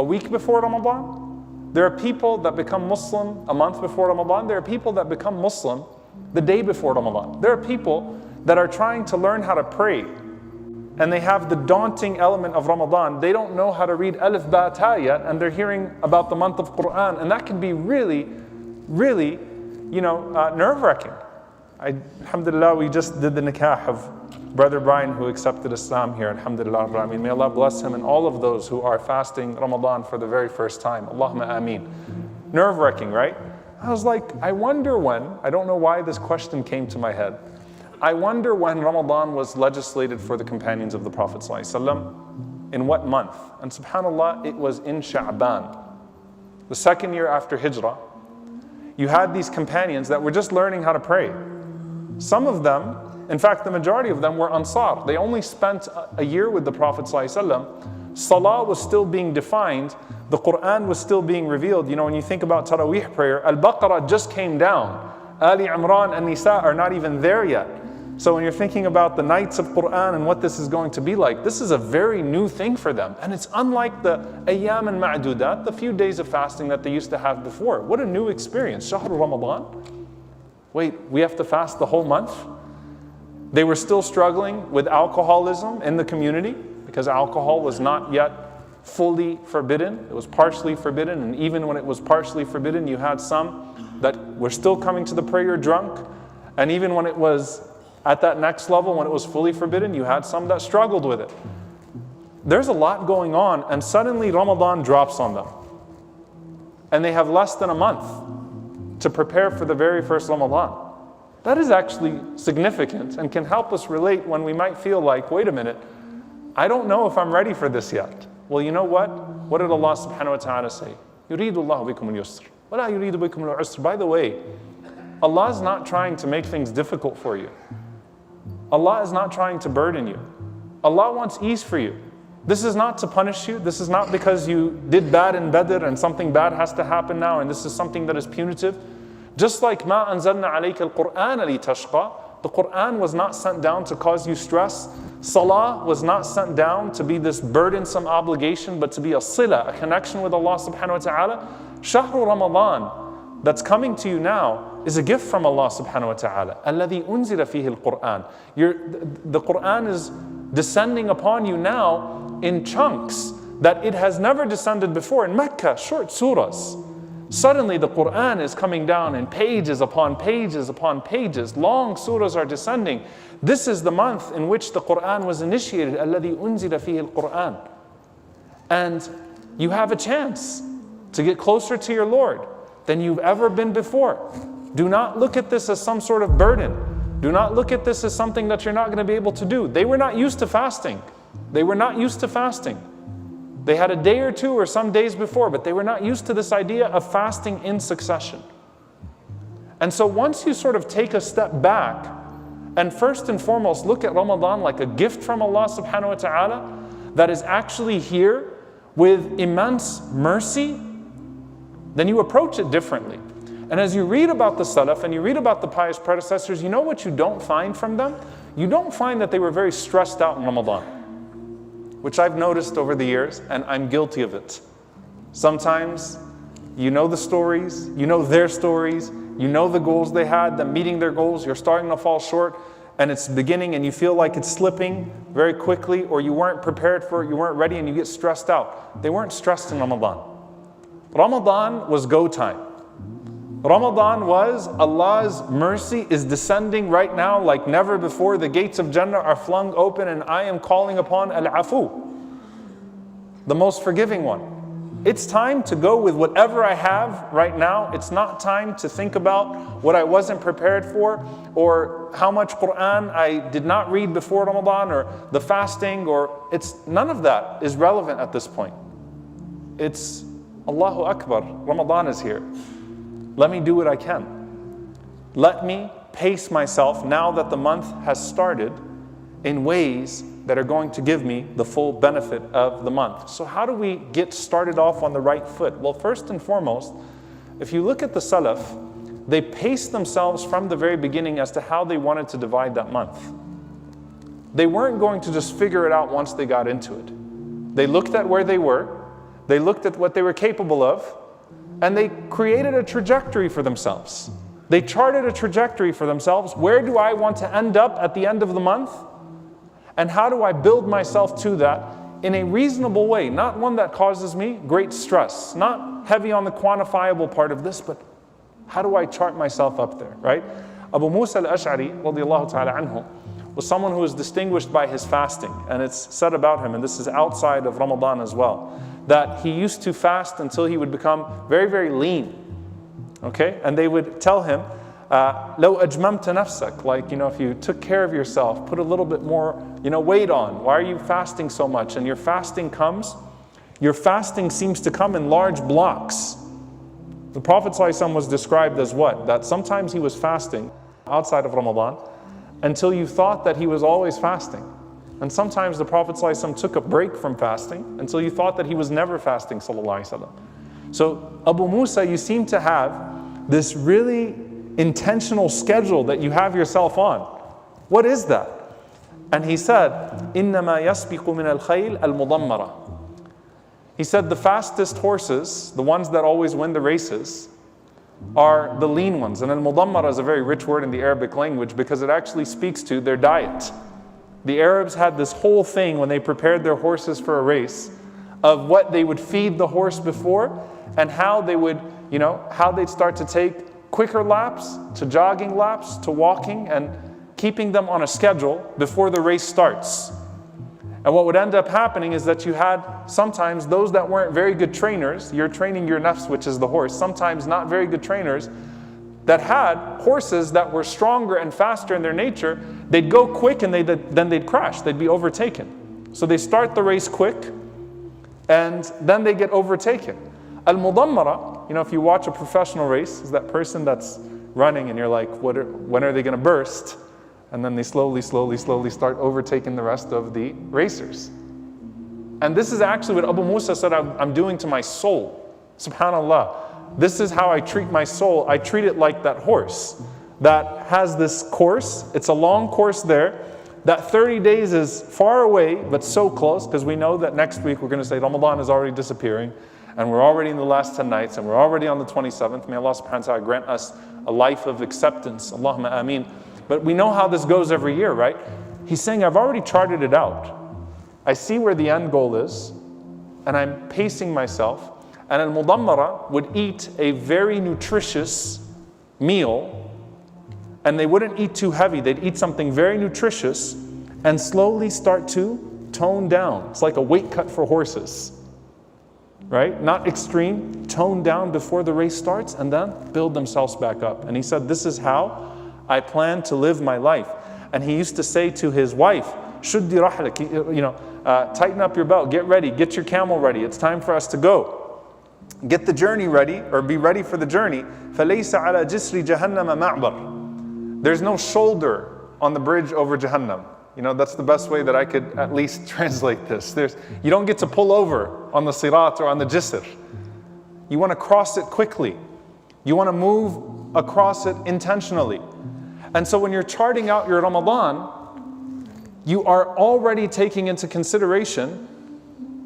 a week before Ramadan. There are people that become Muslim a month before Ramadan. There are people that become Muslim the day before Ramadan. There are people that are trying to learn how to pray, and they have the daunting element of Ramadan. They don't know how to read Alif Ba Ta yet, and they're hearing about the month of Quran, and that can be really, really, nerve-wracking. Alhamdulillah, we just did the nikah of Brother Brian, who accepted Islam here. Alhamdulillah. May Allah bless him and all of those who are fasting Ramadan for the very first time. Allahumma ameen. Nerve-wracking, right? I was like, I wonder when, I don't know why this question came to my head. I wonder when Ramadan was legislated for the companions of the Prophet ﷺ, in what month? And subhanAllah, it was in Sha'ban, the second year after Hijrah. You had these companions that were just learning how to pray. Some of them, in fact, the majority of them were Ansar. They only spent a year with the Prophet ﷺ. Salah was still being defined. The Quran was still being revealed. When you think about Taraweeh prayer, Al-Baqarah just came down. Ali Imran and Nisa are not even there yet. So when you're thinking about the nights of Quran and what this is going to be like, this is a very new thing for them. And it's unlike the ayyam and ma'dudat, the few days of fasting that they used to have before. What a new experience. Shahr Ramadan. Wait, we have to fast the whole month? They were still struggling with alcoholism in the community because alcohol was not yet fully forbidden. It was partially forbidden, and even when it was partially forbidden, you had some that were still coming to the prayer drunk. And even when it was at that next level, when it was fully forbidden, you had some that struggled with it. There's a lot going on, and suddenly Ramadan drops on them. And they have less than a month to prepare for the very first Ramadan. That is actually significant and can help us relate when we might feel like, wait a minute, I don't know if I'm ready for this yet. Well, you know what? What did Allah subhanahu wa ta'ala say? يُرِيدُ اللَّهُ بِكُمُ الْيُسْرِ وَلَا يُرِيدُ بِكُمُ الْعُسْرِ. By the way, Allah is not trying to make things difficult for you. Allah is not trying to burden you. Allah wants ease for you. This is not to punish you. This is not because you did bad in Badr and something bad has to happen now, and this is something that is punitive. Just like مَا أَنزَلْنَا عَلَيْكَ الْقُرْآنَ لِتَشْقَى. The Quran was not sent down to cause you stress. Salah was not sent down to be this burdensome obligation, but to be a sila, a connection with Allah subhanahu wa ta'ala. Shahru Ramadan, that's coming to you now, is a gift from Allah subhanahu wa ta'ala. الَّذِي أُنزِلَ فِيهِ الْقُرْآنِ. The Quran is descending upon you now in chunks that it has never descended before. In Mecca, short surahs. Suddenly the Quran is coming down in pages upon pages upon pages. Long surahs are descending. This is the month in which the Quran was initiated. الَّذِي أُنزِلَ فِيهِ الْقُرْآنِ. And you have a chance to get closer to your Lord than you've ever been before. Do not look at this as some sort of burden. Do not look at this as something that you're not going to be able to do. They were not used to fasting. They were not used to fasting. They had a day or two or some days before, but they were not used to this idea of fasting in succession. And so once you sort of take a step back and first and foremost look at Ramadan like a gift from Allah subhanahu wa ta'ala that is actually here with immense mercy, then you approach it differently. And as you read about the Salaf and you read about the pious predecessors, you know what you don't find from them? You don't find that they were very stressed out in Ramadan, which I've noticed over the years, and I'm guilty of it. Sometimes you know the stories, you know their stories, you know the goals they had, them meeting their goals, you're starting to fall short, and it's beginning and you feel like it's slipping very quickly, or you weren't prepared for it, you weren't ready, and you get stressed out. They weren't stressed in Ramadan. Ramadan was go time. Ramadan was Allah's mercy is descending right now like never before. The gates of Jannah are flung open, and I am calling upon Al-Afu, the most forgiving one. It's time to go with whatever I have right now. It's not time to think about what I wasn't prepared for, or how much Quran I did not read before Ramadan, or the fasting, or none of that is relevant at this point. It's Allahu Akbar, Ramadan is here. Let me do what I can. Let me pace myself now that the month has started in ways that are going to give me the full benefit of the month. So how do we get started off on the right foot? Well, first and foremost, if you look at the Salaf, they paced themselves from the very beginning as to how they wanted to divide that month. They weren't going to just figure it out once they got into it. They looked at where they were They looked at what they were capable of, and they created a trajectory for themselves. They charted a trajectory for themselves. Where do I want to end up at the end of the month? And how do I build myself to that in a reasonable way? Not one that causes me great stress. Not heavy on the quantifiable part of this, but how do I chart myself up there, right? Abu Musa al-Ash'ari, radiallahu ta'ala anhu, was someone who was distinguished by his fasting. And it's said about him, and this is outside of Ramadan as well, that he used to fast until he would become very, very lean. Okay? And they would tell him, لو أجممت نفسك, like, if you took care of yourself, put a little bit more, weight on. Why are you fasting so much? And your fasting seems to come in large blocks. The Prophet ﷺ was described as what? That sometimes he was fasting outside of Ramadan until you thought that he was always fasting. And sometimes the Prophet ﷺ took a break from fasting until you thought that he was never fasting, sallallahu alaihi wasallam. So Abu Musa, you seem to have this really intentional schedule that you have yourself on. What is that? And he said, إِنَّمَا يَسْبِقُ مِنَ الْخَيْلِ الْمُضَمَّرَةِ. He said the fastest horses, the ones that always win the races, are the lean ones. And al-mudammara is a very rich word in the Arabic language because it actually speaks to their diet. The Arabs had this whole thing when they prepared their horses for a race of what they would feed the horse before and how they would, how they'd start to take quicker laps to jogging laps to walking and keeping them on a schedule before the race starts. And what would end up happening is that you had sometimes those that weren't very good trainers, you're training your nafs, which is the horse, sometimes not very good trainers, that had horses that were stronger and faster in their nature. They'd go quick and then they'd crash, they'd be overtaken. So they start the race quick and then they get overtaken. Al-mudammara, if you watch a professional race, is that person that's running and you're like, when are they going to burst? And then they slowly start overtaking the rest of the racers. And this is actually what Abu Musa said I'm doing to my soul. SubhanAllah. This is how I treat my soul. I treat it like that horse that has this course. It's a long course there. That 30 days is far away, but so close, because we know that next week we're going to say Ramadan is already disappearing, and we're already in the last 10 nights, and we're already on the 27th. May Allah subhanahu wa ta'ala grant us a life of acceptance. Allahumma ameen. But we know how this goes every year, right? He's saying, I've already charted it out. I see where the end goal is, and I'm pacing myself. And al-mudammara would eat a very nutritious meal, and they wouldn't eat too heavy. They'd eat something very nutritious and slowly start to tone down. It's like a weight cut for horses, right? Not extreme, tone down before the race starts, and then build themselves back up. And he said, this is how I plan to live my life. And he used to say to his wife, Shuddi rahlak, tighten up your belt, get ready, get your camel ready, it's time for us to go. Get the journey ready, or be ready for the journey. فَلَيْسَ عَلَى جِسْرِ جَهَنَّمَ مَعْبَرٍ. There's no shoulder on the bridge over Jahannam. That's the best way that I could at least translate this. You don't get to pull over on the sirat or on the jisr. You want to cross it quickly. You want to move across it intentionally. And so when you're charting out your Ramadan, you are already taking into consideration,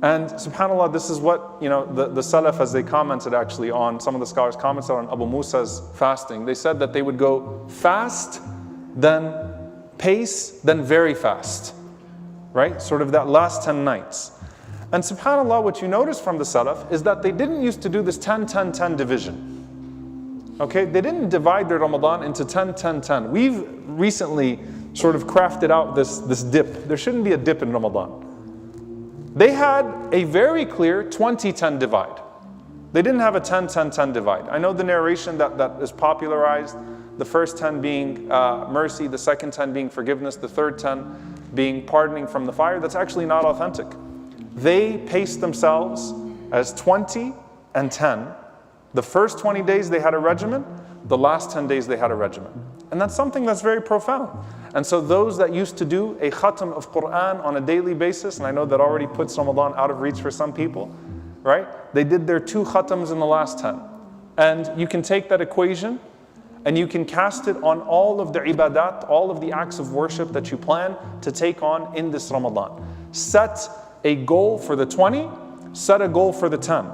and subhanAllah, this is what, the Salaf, as they commented actually on, some of the scholars commented on Abu Musa's fasting. They said that they would go fast, then pace, then very fast, right? Sort of that last 10 nights. And subhanAllah, what you notice from the Salaf is that they didn't used to do this 10-10-10 division. Okay, they didn't divide their Ramadan into 10-10-10. We've recently sort of crafted out this dip. There shouldn't be a dip in Ramadan. They had a very clear 20-10 divide. They didn't have a 10-10-10 divide. I know the narration that is popularized, the first 10 being mercy, the second 10 being forgiveness, the third 10 being pardoning from the fire. That's actually not authentic. They paced themselves as 20 and 10. The first 20 days they had a regimen, the last 10 days they had a regimen. And that's something that's very profound. And so those that used to do a khatam of Quran on a daily basis, and I know that already puts Ramadan out of reach for some people, right? They did their 2 khatams in the last 10. And you can take that equation and you can cast it on all of the ibadat, all of the acts of worship that you plan to take on in this Ramadan. Set a goal for the 20 set a goal for the 10.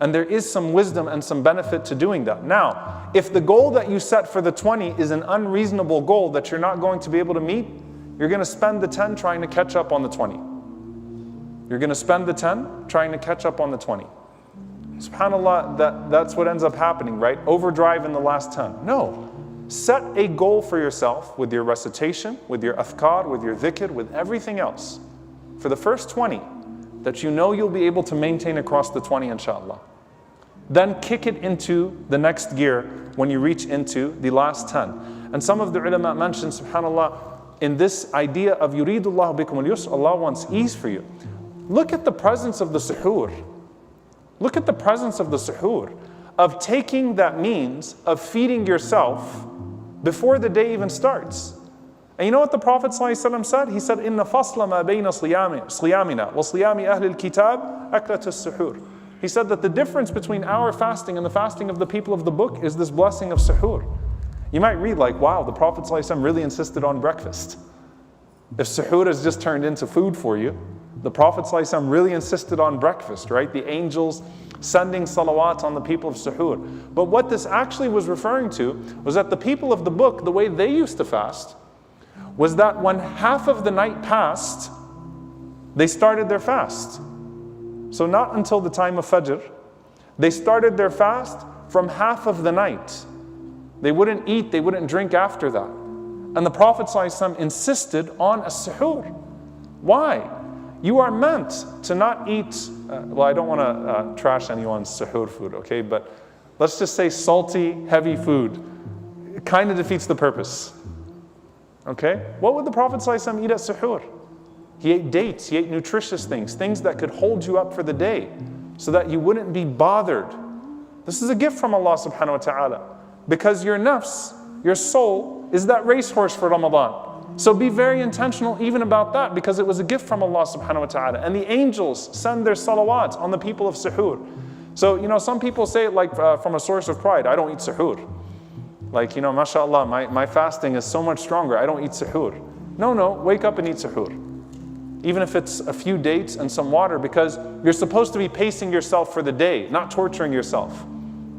And there is some wisdom and some benefit to doing that. Now, if the goal that you set for the 20 is an unreasonable goal that you're not going to be able to meet, you're going to spend the 10 trying to catch up on the 20. You're going to spend the 10 trying to catch up on the 20. SubhanAllah, that's what ends up happening, right? Overdrive in the last 10. No. Set a goal for yourself with your recitation, with your adhkar, with your dhikr, with everything else. For the first 20, that you know you'll be able to maintain across the 20, inshallah. Then kick it into the next gear when you reach into the last 10. And some of the ulama mentioned, subhanAllah, in this idea of yuridullahu bikum al-yusr, Allah wants ease for you. Look at the presence of the suhoor. Look at the presence of the suhoor, of taking that means of feeding yourself before the day even starts. And you know what the Prophet ﷺ said? He said, إِنَّ فَصْلَ مَا بَيْنَ صِيَامِنَا وَصِيَامِ أَهْلِ الْكِتَابِ أَكْلَةُ السُّحُورِ. He said that the difference between our fasting and the fasting of the people of the book is this blessing of suhoor. You might read like, wow, the Prophet ﷺ really insisted on breakfast. If suhoor has just turned into food for you, the Prophet ﷺ really insisted on breakfast, right? The angels sending salawat on the people of suhoor. But what this actually was referring to was that the people of the book, the way they used to fast, was that when half of the night passed, they started their fast. So not until the time of Fajr. They started their fast from half of the night. They wouldn't eat, they wouldn't drink after that. And the Prophet ﷺ insisted on a suhoor. Why? You are meant to not eat, well, I don't want to trash anyone's suhoor food, okay? But let's just say salty, heavy food. It kind of defeats the purpose. Okay? What would the Prophet ﷺ eat at suhoor? He ate dates, he ate nutritious things, things that could hold you up for the day, so that you wouldn't be bothered. This is a gift from Allah subhanahu wa ta'ala. Because your nafs, your soul, is that racehorse for Ramadan. So be very intentional even about that, because it was a gift from Allah subhanahu wa ta'ala. And the angels send their salawat on the people of suhoor. So, you know, some people say it like from a source of pride, I don't eat suhoor. Like, you know, mashallah, my fasting is so much stronger, I don't eat suhoor. No, wake up and eat suhoor. Even if it's a few dates and some water, because you're supposed to be pacing yourself for the day, not torturing yourself.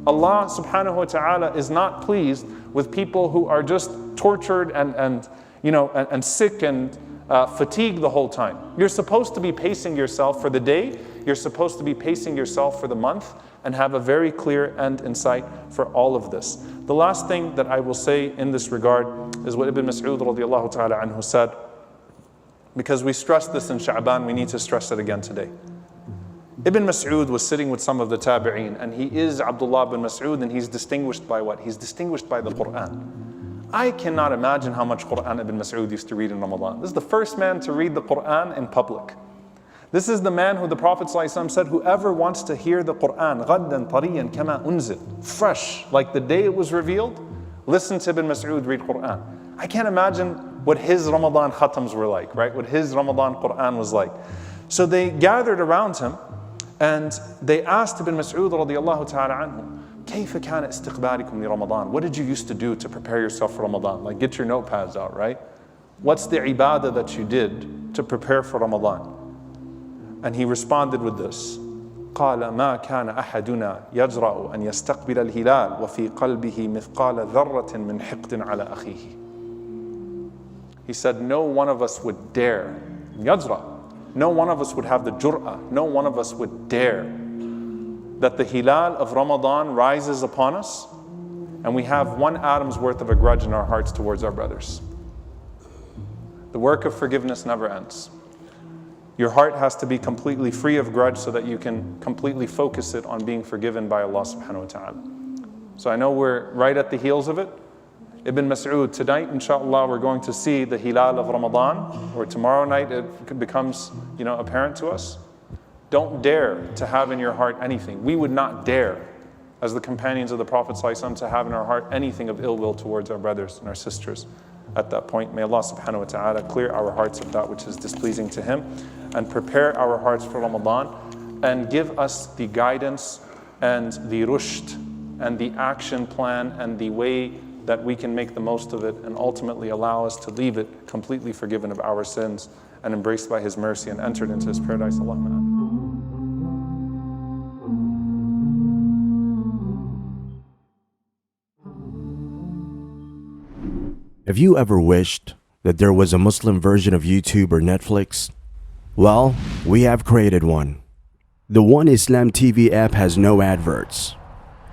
Allah subhanahu wa ta'ala is not pleased with people who are just tortured and sick and fatigued the whole time. You're supposed to be pacing yourself for the day, you're supposed to be pacing yourself for the month, and have a very clear end in sight for all of this. The last thing that I will say in this regard is what Ibn Mas'ud radiallahu ta'ala anhu said, because we stressed this in Sha'ban, we need to stress it again today. Ibn Mas'ud was sitting with some of the tabi'een, and he is Abdullah bin Mas'ud, and he's distinguished by what? He's distinguished by the Quran. I cannot imagine how much Quran Ibn Mas'ud used to read in Ramadan. This is the first man to read the Quran in public. This is the man who the Prophet ﷺ said, whoever wants to hear the Quran, غَدًّا طَرِيًّا كَمَا أُنزِلْ, fresh, like the day it was revealed, listen to Ibn Mas'ud read Quran. I can't imagine what his Ramadan khatams were like, right? What his Ramadan Quran was like. So they gathered around him, and they asked Ibn Mas'ud radiallahu ta'ala anhu, كيف كان استقبالكم لرمضان? What did you used to do to prepare yourself for Ramadan? Like, get your notepads out, right? What's the ibadah that you did to prepare for Ramadan? And he responded with this. قال ما كان أحدنا يجرأ أن يستقبل الهلال وفي قلبه مثقال ذرة من حقد على أخيه. He said, no one of us would dare, يجرأ, no one of us would have the jur'ah, no one of us would dare that the hilal of Ramadan rises upon us and we have 1 atom's worth of a grudge in our hearts towards our brothers. The work of forgiveness never ends. Your heart has to be completely free of grudge so that you can completely focus it on being forgiven by Allah subhanahu wa ta'ala. So I know we're right at the heels of it. Ibn Mas'ud, tonight, inshallah, we're going to see the hilal of Ramadan, or tomorrow night it becomes, apparent to us. Don't dare to have in your heart anything. We would not dare, as the companions of the Prophet ﷺ, to have in our heart anything of ill will towards our brothers and our sisters at that point. May Allah subhanahu wa ta'ala clear our hearts of that which is displeasing to Him, and prepare our hearts for Ramadan, and give us the guidance and the rushd and the action plan and the way that we can make the most of it, and ultimately allow us to leave it completely forgiven of our sins and embraced by His mercy and entered into His paradise. Allahumma. Have you ever wished that there was a Muslim version of YouTube or Netflix? Well, we have created one. The One Islam TV app has no adverts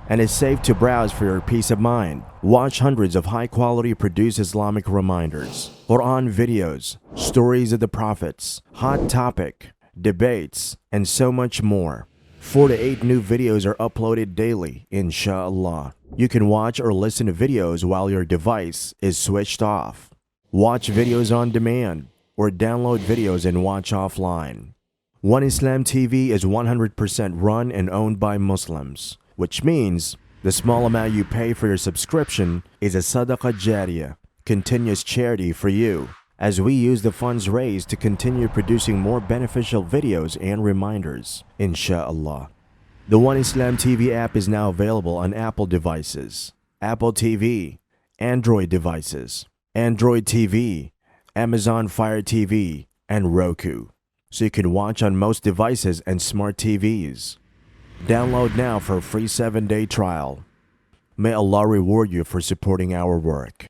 and is safe to browse for your peace of mind. Watch hundreds of high-quality produced Islamic reminders, Quran videos, stories of the prophets, hot topic, debates, and so much more. 4 to 8 new videos are uploaded daily, inshallah. You can watch or listen to videos while your device is switched off. Watch videos on demand or download videos and watch offline. One Islam TV is 100% run and owned by Muslims, which means the small amount you pay for your subscription is a SADAQAH JARIYAH, continuous charity for you, as we use the funds raised to continue producing more beneficial videos and reminders, inshallah. The One Islam TV app is now available on Apple devices, Apple TV, Android devices, Android TV, Amazon Fire TV, and Roku, so you can watch on most devices and smart TVs. Download now for a free 7-day trial. May Allah reward you for supporting our work.